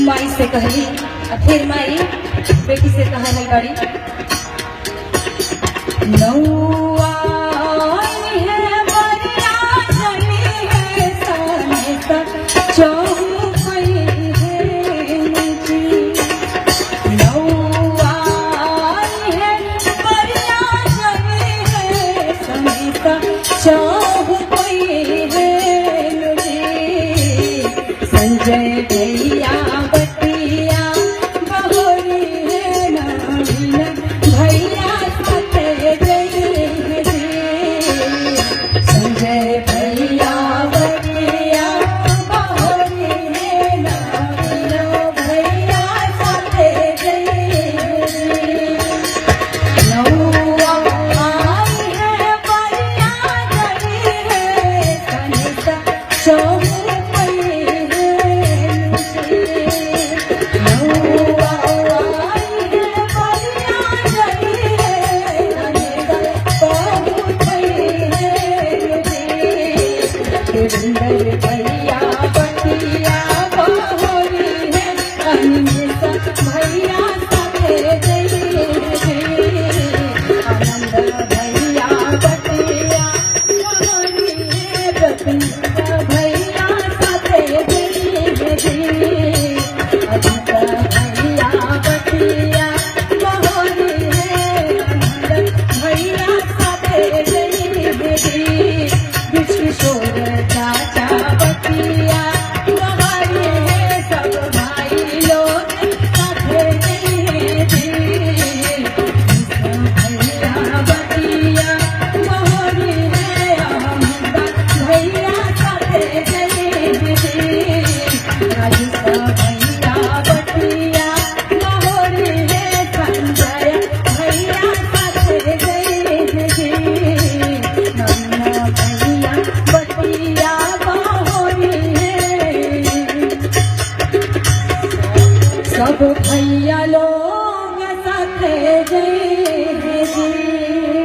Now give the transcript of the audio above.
माई से कहली, फिर माई बेटी से कहा है गाड़ी नौआ है बरिया चली है साने सा चौपई है जी नौआ है बरिया चली है साने सा चौपई है जी संजय भैया सब भैया लोग साथे जय जी।